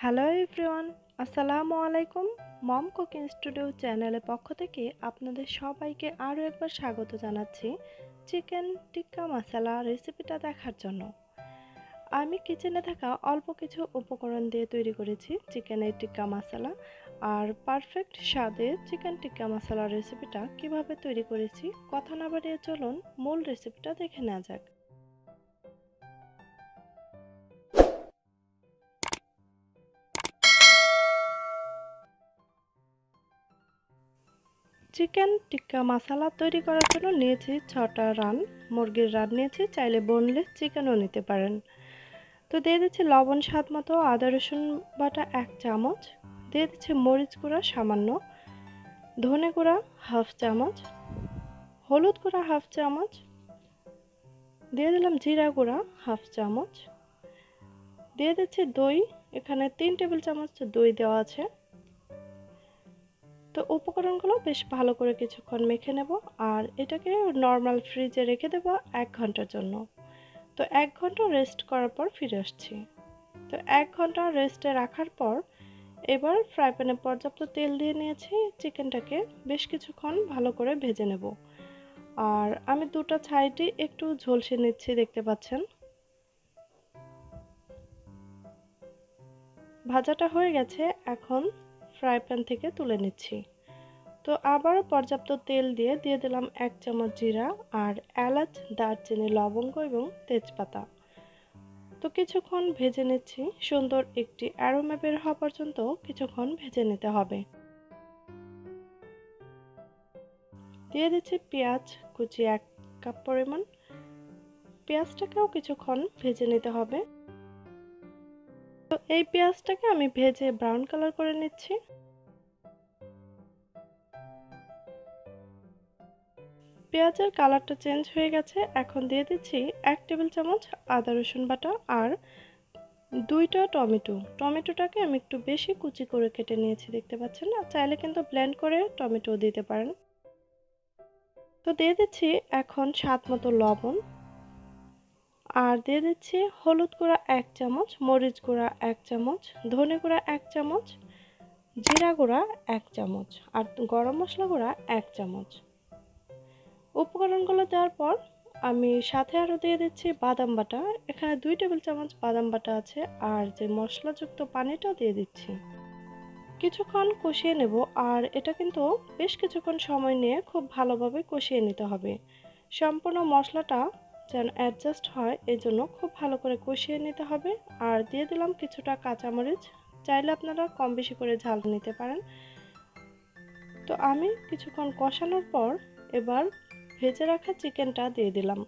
Hello everyone, আসসালামু আলাইকুম। মম cooking studio চ্যানেলের পক্ষ থেকে আপনাদের সবাইকে আরও একবার স্বাগত জানাচ্ছি চিকেন টিক্কা মশলা রেসিপিটা দেখার জন্য। আমি কিচেনে থাকা অল্প কিছু উপকরণ দিয়ে তৈরি করেছি চিকেনের টিক্কা মশলা। আর পারফেক্ট স্বাদের চিকেন টিক্কা মশলা রেসিপিটা কিভাবে তৈরি করেছি কথা না বাড়িয়ে চলুন মূল রেসিপিটা দেখে নেওয়া যাক। চিকেন টিক্কা মশলা তৈরি করার জন্য নিয়েছি 6টা রান, মুরগির রান নিয়েছি, চাইলে বোনলেস চিকেনও নিতে পারেন। তো দিয়ে দিচ্ছি লবণ স্বাদ মতো, আদা রসুন বাটা 1 চামচ, দিয়ে দিচ্ছি মরিচ গুঁড়া সামান্য, ধনে গুঁড়া হাফ চামচ, হলুদ গুঁড়া হাফ চামচ, দিয়ে দিলাম জিরা গুঁড়া হাফ চামচ, দিয়ে দিচ্ছি দই, এখানে 3 টেবিল চামচ দই দেওয়া আছে। তো উপকরণগুলো বেশ ভালো করে কিছুক্ষণ মেখে নেব আর এটাকে নর্মাল ফ্রিজে রেখে দেব 1 ঘন্টার জন্য। তো 1 ঘন্টা রেস্ট করার পর ফিরে আসছি। তো 1 ঘন্টা রেস্টে রাখার পর এবার ফ্রাই প্যানে পর্যাপ্ত তেল দিয়ে নিয়েছি, চিকেনটাকে বেশ কিছুক্ষণ ভালো করে ভেজে নেব। আর আমি দুটো সাইডে একটু ঝলসে নিচ্ছি, দেখতে পাচ্ছেন। ভাজাটা হয়ে গেছে, এখন ফ্রাই প্যান থেকে তুলে নিচ্ছি। তো আবারও পর্যাপ্ত তেল দিয়ে দিলাম 1 চামচ জিরা আর এলাচ, দারচিনি, লবঙ্গ এবং তেজপাতা। তো কিছুক্ষণ ভেজে নিচ্ছি, সুন্দর একটি অ্যারোমা বের হওয়া পর্যন্ত কিছুক্ষণ ভেজে নিতে হবে। দিয়ে দিচ্ছি পেঁয়াজ কুচি 1 কাপ পরিমাণ, পেঁয়াজটাকেও কিছুক্ষণ ভেজে নিতে হবে। তো এই পেঁয়াজটাকে আমি ভেজে ব্রাউন কালার করে নিচ্ছি। পেঁয়াজের কালারটা চেঞ্জ হয়ে গেছে, এখন দিয়ে দিচ্ছি 1 টেবিল চামচ আদা রসুন বাটা আর 2টা টমেটোটাকে আমি একটু বেশি কুচি করে কেটে নিয়েছি, দেখতে পাচ্ছেন না। চাইলে কিন্তু ব্লেন্ড করে টমেটো দিতে পারেন। তো দিয়ে দিচ্ছি এখন স্বাদ মতো লবণ আর দিয়ে দিচ্ছি হলুদ গুঁড়া 1 চামচ, মরিচ গুঁড়া 1 চামচ, ধনে গুঁড়া 1 চামচ, জিরা গুঁড়া 1 চামচ আর গরম মশলা গুঁড়া 1 চামচ। উপকরণগুলো দেওয়ার পর আমি সাথে আরও দিয়ে দিচ্ছি বাদাম বাটা, এখানে 2 টেবিল চামচ বাদাম বাটা আছে আর যে মশলাযুক্ত পানিটা দিয়ে দিচ্ছি। কিছুক্ষণ কষিয়ে নেব আর এটা কিন্তু বেশ কিছুক্ষণ সময় নিয়ে খুব ভালোভাবে কষিয়ে নিতে হবে। সম্পূর্ণ মশলাটা যেন অ্যাডজাস্ট হয় এই জন্য খুব ভালো করে কষিয়ে নিতে হবে। আর দিয়ে দিলাম কিছুটা কাঁচামরিচ, চাইলে আপনারা কম বেশি করে ঝাল নিতে পারেন। তো আমি কিছুক্ষণ কষানোর পর এবার ভেজে রাখা চিকেনটা দিয়ে দিলাম।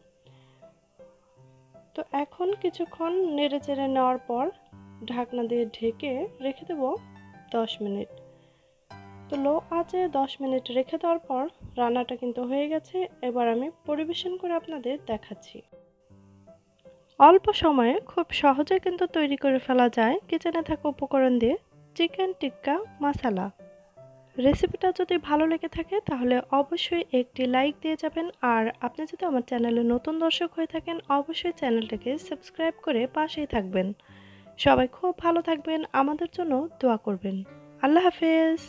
তো এখন কিছুক্ষণ নেড়ে চেড়ে নেওয়ার পর ঢাকনা দিয়ে ঢেকে রেখে দেব 10 মিনিট। তো লো আঁচে 10 মিনিট রেখে দেওয়ার পর রান্নাটা কিন্তু হয়ে গেছে। এবার আমি পরিবেশন করে আপনাদের দেখাচ্ছি। অল্প সময়ে খুব সহজে কিন্তু তৈরি করে ফেলা যায় কিচেনে থাকা উপকরণ দিয়ে চিকেন টিক্কা মশলা। রেসিপিটা যদি ভালো লেগে থাকে তাহলে অবশ্যই একটি লাইক দিয়ে যাবেন। আর আপনি যদি আমার চ্যানেলে নতুন দর্শক হয়ে থাকেন অবশ্যই চ্যানেলটাকে সাবস্ক্রাইব করে পাশেই থাকবেন। সবাই খুব ভালো থাকবেন, আমাদের জন্য দোয়া করবেন। আল্লাহ হাফেজ।